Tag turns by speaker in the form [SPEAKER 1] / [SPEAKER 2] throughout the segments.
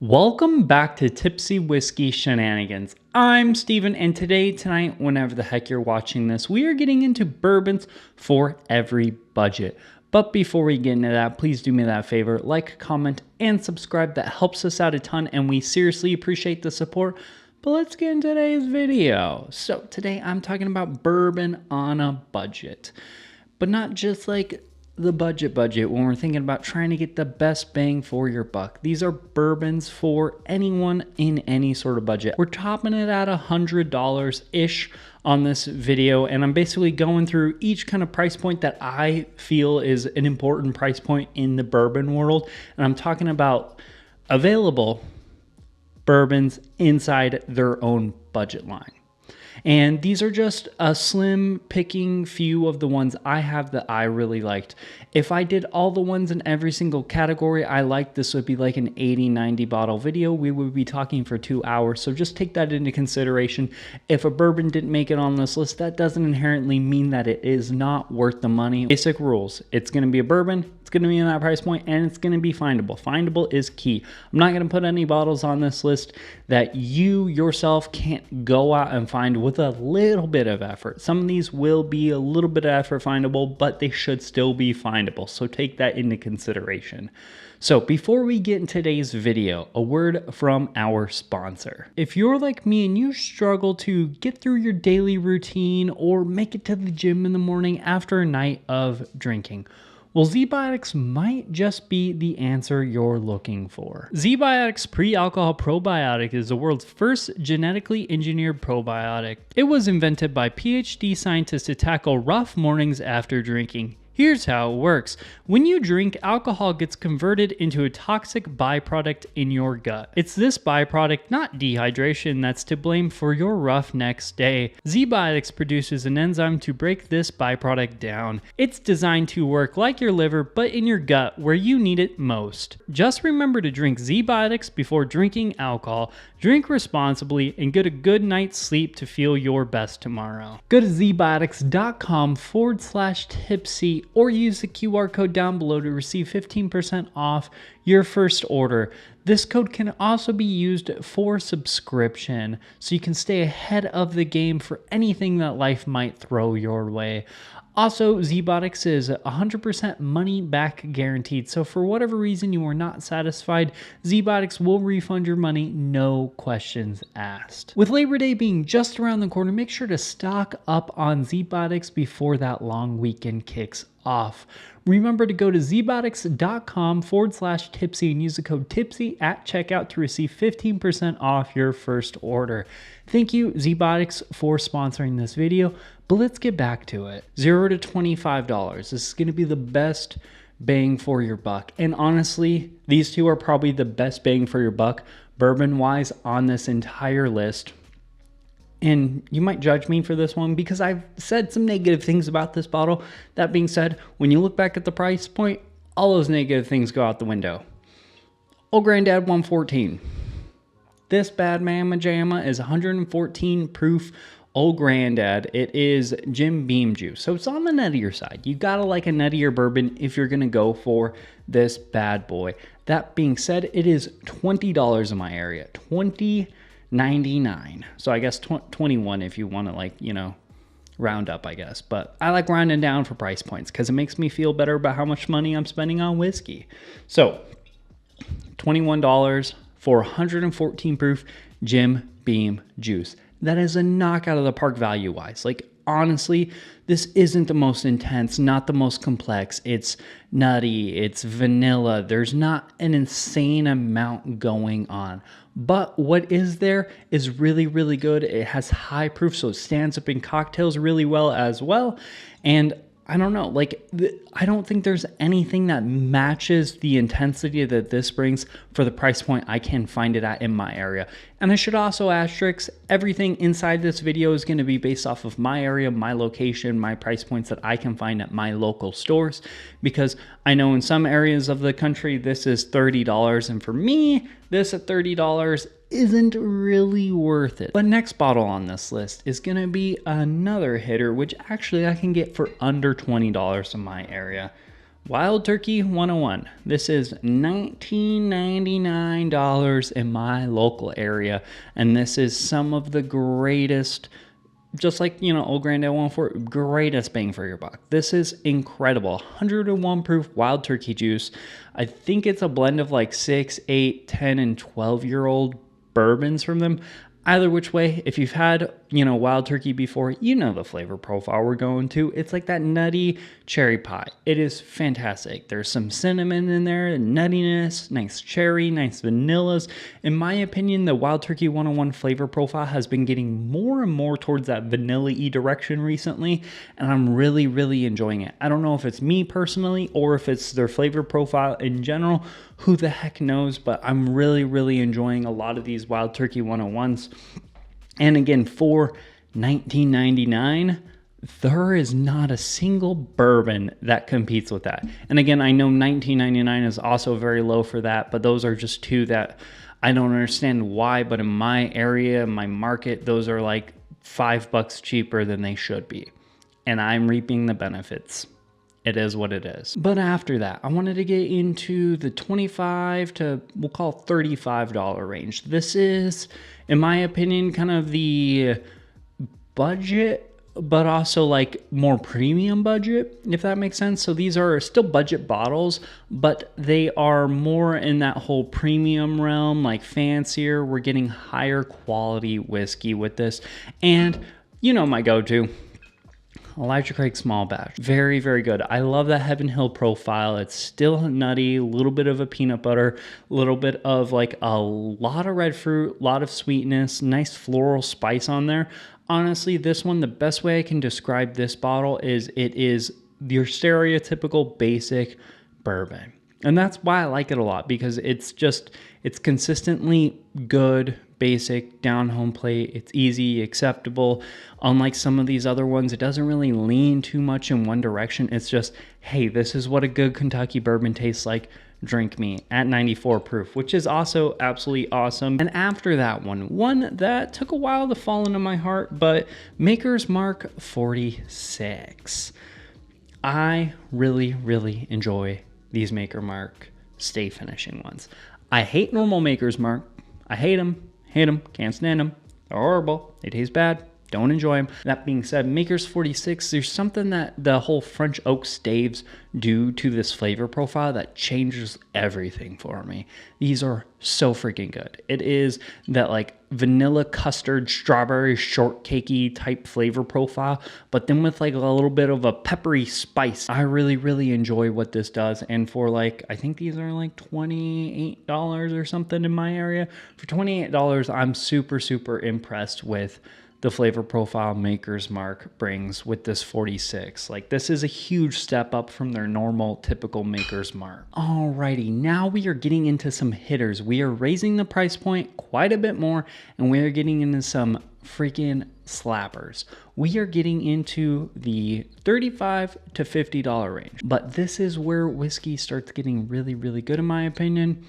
[SPEAKER 1] Welcome back to Tipsy Whiskey Shenanigans. I'm Steven, and tonight, whenever the heck you're watching this, we are getting into bourbons for every budget. But before we get into that, please do me that favor, like, comment, and subscribe. That helps us out a ton, and we seriously appreciate the support. But let's get into today's video. So today I'm talking about bourbon on a budget. But not just like the budget when we're thinking about trying to get the best bang for your buck. These are bourbons for anyone in any sort of budget. We're topping it at $100-ish on this video, and I'm basically going through each kind of price point that I feel is an important price point in the bourbon world, and I'm talking about available bourbons inside their own budget line. And these are just a slim picking few of the ones I have that I really liked. If I did all the ones in every single category I liked, this would be like an 80-90 bottle video. We would be talking for 2 hours, so just take that into consideration. If a bourbon didn't make it on this list, that doesn't inherently mean that it is not worth the money. Basic rules: it's going to be a bourbon, it's going to be in that price point, and it's going to be findable. Findable is key. I'm not going to put any bottles on this list that you yourself can't go out and find with a little bit of effort. Some of these will be a little bit of effort findable, but they should still be findable. So take that into consideration. So before we get in today's video, a word from our sponsor. If you're like me and you struggle to get through your daily routine or make it to the gym in the morning after a night of drinking, well, ZBiotics might just be the answer you're looking for. ZBiotics Pre-Alcohol Probiotic is the world's first genetically engineered probiotic. It was invented by PhD scientists to tackle rough mornings after drinking. Here's how it works. When you drink, alcohol gets converted into a toxic byproduct in your gut. It's this byproduct, not dehydration, that's to blame for your rough next day. ZBiotics produces an enzyme to break this byproduct down. It's designed to work like your liver, but in your gut where you need it most. Just remember to drink ZBiotics before drinking alcohol. Drink responsibly and get a good night's sleep to feel your best tomorrow. Go to zbiotics.com/tipsy or use the QR code down below to receive 15% off your first order. This code can also be used for subscription, so you can stay ahead of the game for anything that life might throw your way. Also, ZBiotics is 100% money back guaranteed, so for whatever reason you are not satisfied, ZBiotics will refund your money, no questions asked. With Labor Day being just around the corner, make sure to stock up on ZBiotics before that long weekend kicks off. Remember to go to zbiotics.com/tipsy and use the code tipsy at checkout to receive 15% off your first order. Thank you, ZBiotics, for sponsoring this video, but let's get back to it. $0 to $25. This is going to be the best bang for your buck. And honestly, these two are probably the best bang for your buck bourbon-wise on this entire list. And you might judge me for this one because I've said some negative things about this bottle. That being said, when you look back at the price point, all those negative things go out the window. Old Granddad 114. This bad mamma jamma is 114 proof Old Granddad. It is Jim Beam juice, so it's on the nuttier side. You gotta like a nuttier bourbon if you're gonna go for this bad boy. That being said, it is $20 in my area. $20.99. So I guess 21 if you want to, like, you know, round up, I guess. But I like rounding down for price points because it makes me feel better about how much money I'm spending on whiskey. So $21 for 114 proof Jim Beam juice. That is a knock out of the park value wise. Like, honestly, this isn't the most intense, not the most complex. It's nutty, it's vanilla. There's not an insane amount going on. But what is there is really, really good. It has high proof, so it stands up in cocktails really well as well. And I don't know, like, I don't think there's anything that matches the intensity that this brings for the price point I can find it at in my area. And I should also asterisk, everything inside this video is going to be based off of my area, my location, my price points that I can find at my local stores, because I know in some areas of the country this is $30, and for me, this at $30 isn't really worth it. But next bottle on this list is gonna be another hitter, which actually I can get for under $20 in my area. Wild Turkey 101. This is $19.99 in my local area, and this is some of the greatest, just like, Old Granddad 104, greatest bang for your buck. This is incredible. 101 proof wild turkey juice. I think it's a blend of like 6, 8, 10, and 12-year-old bourbons from them. Either which way, if you've had, wild turkey before, the flavor profile we're going to. It's like that nutty cherry pie. It is fantastic. There's some cinnamon in there, nuttiness, nice cherry, nice vanillas. In my opinion, the Wild Turkey 101 flavor profile has been getting more and more towards that vanilla-y direction recently, and I'm really, really enjoying it. I don't know if it's me personally or if it's their flavor profile in general. Who the heck knows, but I'm really, really enjoying a lot of these Wild Turkey 101s. And again, for $19.99, there is not a single bourbon that competes with that. And again, I know $19.99 is also very low for that, but those are just two that I don't understand why, but in my area, my market, those are like $5 cheaper than they should be. And I'm reaping the benefits. It is what it is. But after that, I wanted to get into the $25 to, we'll call $35 range. This is, in my opinion, kind of the budget, but also like more premium budget, if that makes sense. So these are still budget bottles, but they are more in that whole premium realm, like fancier. We're getting higher quality whiskey with this. And my go-to, Elijah Craig Small Batch. Very, very good. I love that Heaven Hill profile. It's still nutty, a little bit of a peanut butter, a little bit of like a lot of red fruit, a lot of sweetness, nice floral spice on there. Honestly, this one, the best way I can describe this bottle is it is your stereotypical basic bourbon. And that's why I like it a lot, because it's consistently good, basic, down home plate. It's easy, acceptable. Unlike some of these other ones, it doesn't really lean too much in one direction. It's just, hey, this is what a good Kentucky bourbon tastes like. Drink me at 94 proof, which is also absolutely awesome. And after that one that took a while to fall into my heart, but Maker's Mark 46. I really, really enjoy these Maker Mark stay finishing ones. I hate normal Maker's Mark. I hate them, can't stand them. They're horrible, they taste bad, don't enjoy them. That being said, Maker's 46, there's something that the whole French oak staves do to this flavor profile that changes everything for me. These are so freaking good. It is that like vanilla custard, strawberry shortcakey type flavor profile, but then with like a little bit of a peppery spice. I really, really enjoy what this does. And for like, I think these are like $28 or something in my area. For $28, I'm super, super impressed with the flavor profile Maker's Mark brings with this 46. Like, this is a huge step up from their normal typical Maker's Mark. Alrighty, now we are getting into some hitters. We are raising the price point quite a bit more, and we are getting into some freaking slappers. We are getting into the $35 to $50 range. But this is where whiskey starts getting really, really good in my opinion.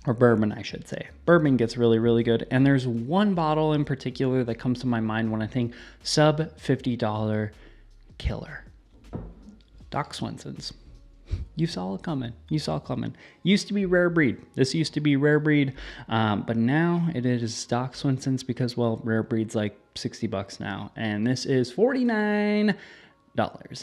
[SPEAKER 1] Or bourbon, I should say. Bourbon gets really, really good. And there's one bottle in particular that comes to my mind when I think sub $50 killer. Doc Swenson's. You saw it coming. Used to be Rare Breed. This used to be Rare Breed. But now it is Doc Swenson's because, well, Rare Breed's like $60 now. And this is $49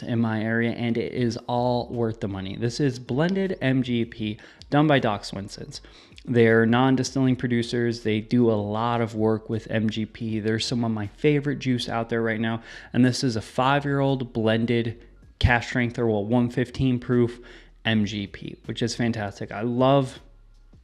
[SPEAKER 1] in my area, and it is all worth the money. This is blended MGP done by Doc Swenson's. They're non-distilling producers. They do a lot of work with MGP. They're some of my favorite juice out there right now, and this is a 5-year-old blended cask strength, or 115 proof MGP, which is fantastic. I love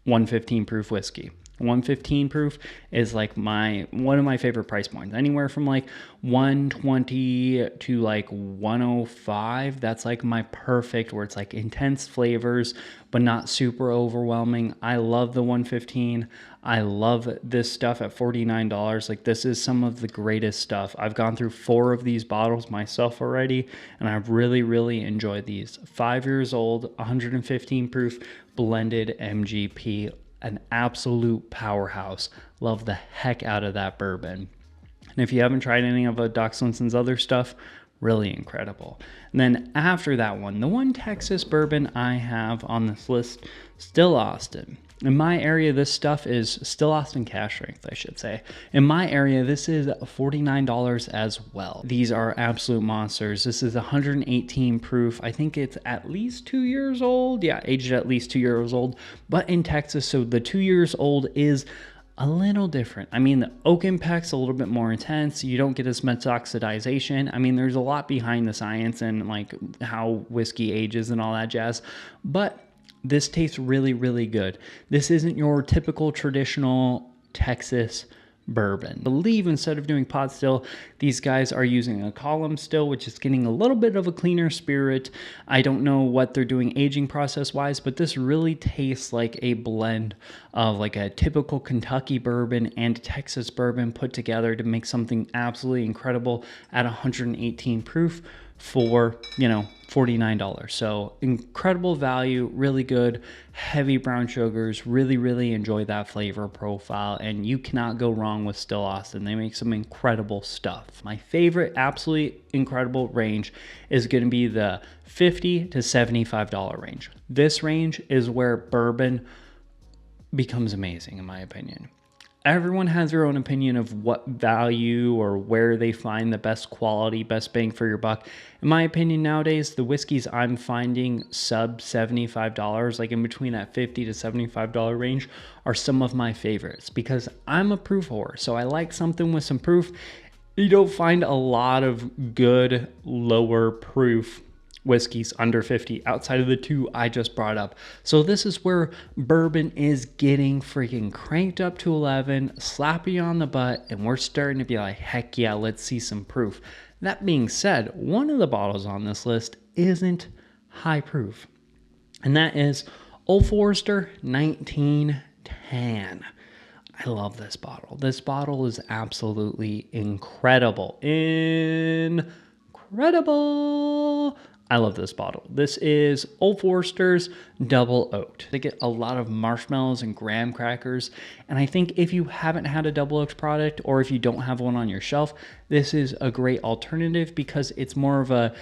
[SPEAKER 1] 115 proof whiskey. 115 proof is like one of my favorite price points. Anywhere from like 120 to like 105. That's like my perfect, where it's like intense flavors but not super overwhelming. I love the 115. I love this stuff at $49. Like, this is some of the greatest stuff. I've gone through 4 of these bottles myself already, and I've really, really enjoyed these. 5 years old, 115 proof blended MGP. An absolute powerhouse. Love the heck out of that bourbon. And if you haven't tried any of Doc Swenson's other stuff, really incredible. And then after that one, the one Texas bourbon I have on this list, Still Austin. In my area, this stuff is Still Austin cash strength, I should say. In my area, this is $49 as well. These are absolute monsters. This is 118 proof. I think it's at least 2 years old. Yeah, aged at least 2 years old. But in Texas, so the 2 years old is a little different. I mean, the oak impact's a little bit more intense. You don't get as much oxidization. I mean, there's a lot behind the science and like how whiskey ages and all that jazz. But this tastes really, really good. This isn't your typical traditional Texas bourbon. I believe instead of doing pot still, these guys are using a column still, which is getting a little bit of a cleaner spirit. I don't know what they're doing aging process wise, but this really tastes like a blend of like a typical Kentucky bourbon and Texas bourbon put together to make something absolutely incredible at 118 proof for, you know, $49. So incredible value, really good, heavy brown sugars, really enjoy that flavor profile, and you cannot go wrong with Still Austin. They make some incredible stuff. My favorite, absolutely incredible range is going to be the $50 to $75 range. This range is where bourbon becomes amazing, in my opinion. Everyone has their own opinion of what value or where they find the best quality, best bang for your buck. In my opinion, nowadays, the whiskeys I'm finding sub $75, like in between that $50 to $75 range, are some of my favorites because I'm a proof whore. So I like something with some proof. You don't find a lot of good lower proof whiskeys under 50 outside of the two I just brought up. So this is where bourbon is getting freaking cranked up to 11, slapping you on the butt, and we're starting to be like, heck yeah, let's see some proof. That being said, one of the bottles on this list isn't high proof, and that is Old Forester 1910. I love this bottle. This bottle is absolutely incredible. Incredible. I love this bottle. This is Old Forester's Double Oaked. They get a lot of marshmallows and graham crackers. And I think if you haven't had a Double Oaked product or if you don't have one on your shelf, this is a great alternative because it's more of a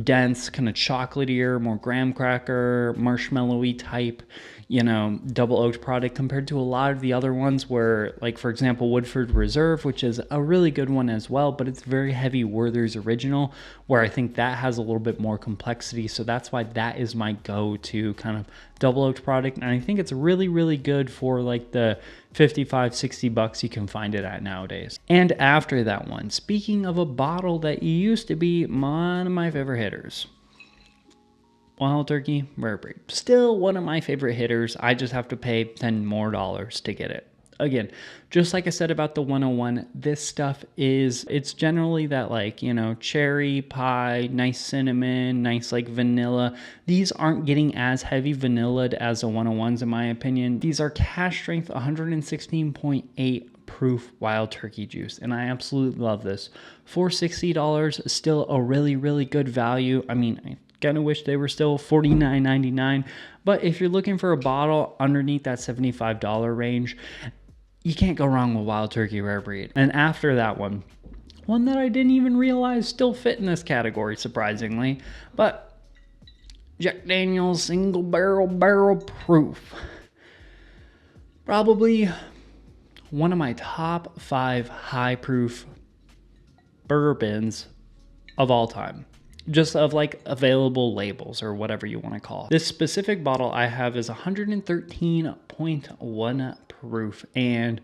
[SPEAKER 1] dense, kind of chocolatier, more graham cracker, marshmallowy type, you know, Double Oaked product compared to a lot of the other ones where, like, for example, Woodford Reserve, which is a really good one as well, but it's very heavy Werther's Original, where I think that has a little bit more complexity. So that's why that is my go-to kind of Double Oaked product. And I think it's really, really good for like the 55, 60 bucks you can find it at nowadays. And after that one, speaking of a bottle that used to be one of my favorite hitters, Wild Turkey Rare Breed. Still one of my favorite hitters. I just have to pay $10 more to get it. Again, just like I said about the 101, this stuff it's generally that, like, you know, cherry pie, nice cinnamon, nice like vanilla. These aren't getting as heavy vanillaed as the 101s in my opinion. These are cash strength 116.8 proof Wild Turkey juice, and I absolutely love this. For $60, still a really, really good value. I mean, I kind of wish they were still $49.99, but if you're looking for a bottle underneath that $75 range, you can't go wrong with Wild Turkey Rare Breed. And after that one that I didn't even realize still fit in this category, surprisingly, but Jack Daniel's Single Barrel Proof. Probably one of my top 5 high proof bourbons of all time. Just of like available labels or whatever you want to call it. This specific bottle I have is 113.1 proof, and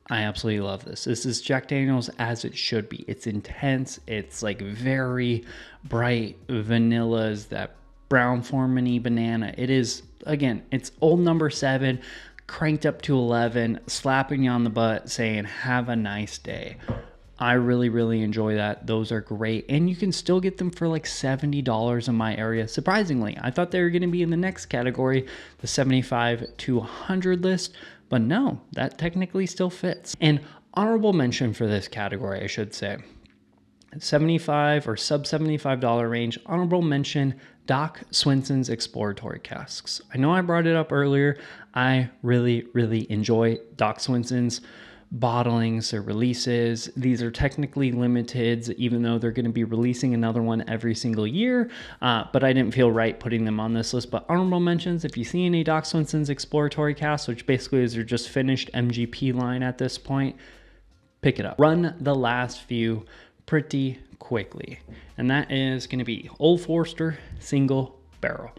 [SPEAKER 1] I absolutely love this. This is Jack Daniel's as it should be. It's intense. It's like very bright vanillas, that brown formany banana. It is, again, it's old number 7, cranked up to 11, slapping you on the butt, saying, have a nice day. I really, really enjoy that. Those are great. And you can still get them for like $70 in my area. Surprisingly, I thought they were going to be in the next category, the 75 to 100 list. But no, that technically still fits. And honorable mention for this category, I should say, 75 or sub $75 range, honorable mention, Doc Swinson's Exploratory Casks. I know I brought it up earlier. I really, really enjoy Doc Swinson's, bottlings or releases. These are technically limiteds, even though they're going to be releasing another one every single year. But I didn't feel right putting them on this list. But honorable mentions, if you see any Doc Swinson's exploratory casts, which basically is their just finished MGP line at this point, pick it up. Run the last few pretty quickly. And that is going to be Old Forester single barrel.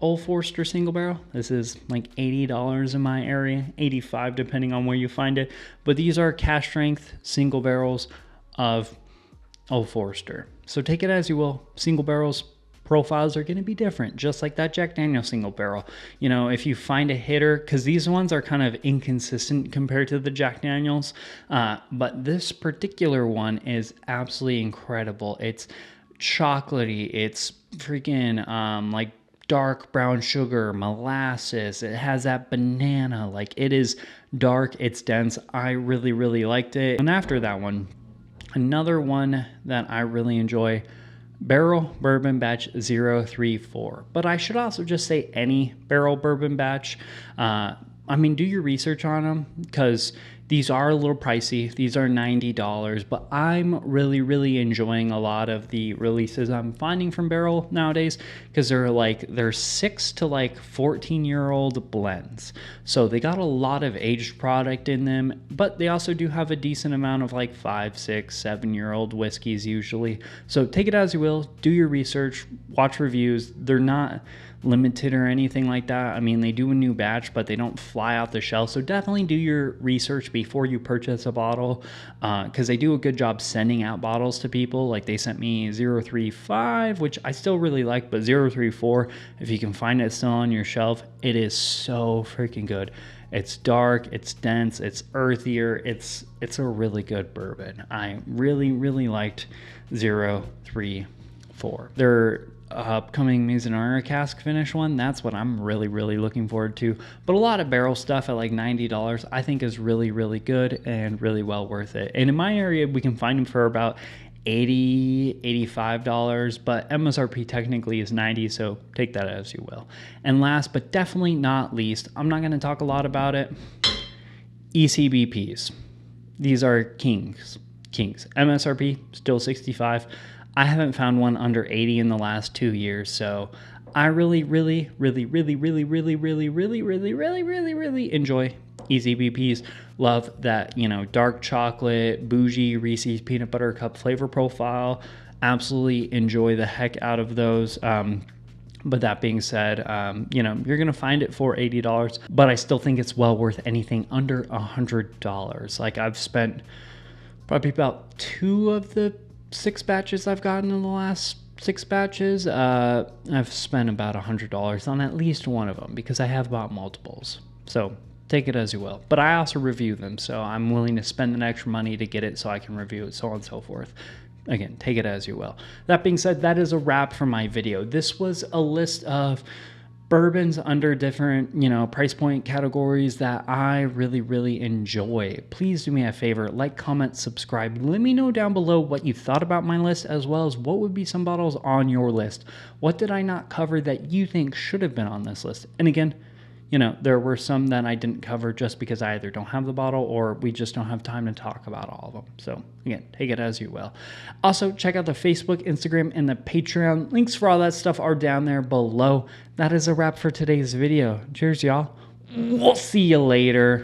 [SPEAKER 1] Old Forester single barrel, this is like $80 in my area, $85 depending on where you find it. But these are cask strength single barrels of Old Forester. So take it as you will. Single barrels profiles are going to be different, just like that Jack Daniel's single barrel. You know, if you find a hitter, because these ones are kind of inconsistent compared to the Jack Daniel's, but this particular one is absolutely incredible. It's chocolatey, it's freaking like dark brown sugar, molasses, it has that banana, like it is dark, it's dense. I really, really liked it. And after that one, another one that I really enjoy, Barrel Bourbon Batch 034. But I should also just say any barrel bourbon batch. I mean, do your research on them, because these are a little pricey. These are $90, but I'm really, really enjoying a lot of the releases I'm finding from Barrel nowadays, because they're 6 to 14-year-old blends. So they got a lot of aged product in them, but they also do have a decent amount of 5, 6, 7-year-old whiskeys usually. So take it as you will, do your research, watch reviews. They're not limited or anything like that. I mean, they do a new batch, but they don't fly out the shelf. So definitely do your research before you purchase a bottle, because they do a good job sending out bottles to people. Like they sent me 035, which I still really like, but 034, if you can find it still on your shelf, it is so freaking good. It's dark, it's dense, it's earthier, it's a really good bourbon. I really, really liked 034. Their upcoming Mizunara cask finish one, that's what I'm really, really looking forward to. But a lot of barrel stuff at $90 I think is really, really good and really well worth it. And in my area, we can find them for about $80, $85, but MSRP technically is $90, so take that as you will. And last but definitely not least, I'm not going to talk a lot about it, ECBPs. These are kings. MSRP still $65. I haven't found one under $80 in the last 2 years, so I really, really, really, really, really, really, really, really, really, really, really, really enjoy ECBPs. Love that, dark chocolate, bougie Reese's peanut butter cup flavor profile. Absolutely enjoy the heck out of those. But that being said, you're going to find it for $80, but I still think it's well worth anything under $100. Like I've spent probably about 2 of the 6 batches I've gotten in the last 6 batches. I've spent about $100 on at least one of them because I have bought multiples. So take it as you will. But I also review them, so I'm willing to spend an extra money to get it so I can review it, so on and so forth. Again, take it as you will. That being said, that is a wrap for my video. This was a list of bourbons under different, price point categories that I really, really enjoy. Please do me a favor, like, comment, subscribe. Let me know down below what you thought about my list, as well as what would be some bottles on your list. What did I not cover that you think should have been on this list? And again, there were some that I didn't cover just because I either don't have the bottle or we just don't have time to talk about all of them. So again, take it as you will. Also, check out the Facebook, Instagram, and the Patreon. Links for all that stuff are down there below. That is a wrap for today's video. Cheers, y'all. We'll see you later.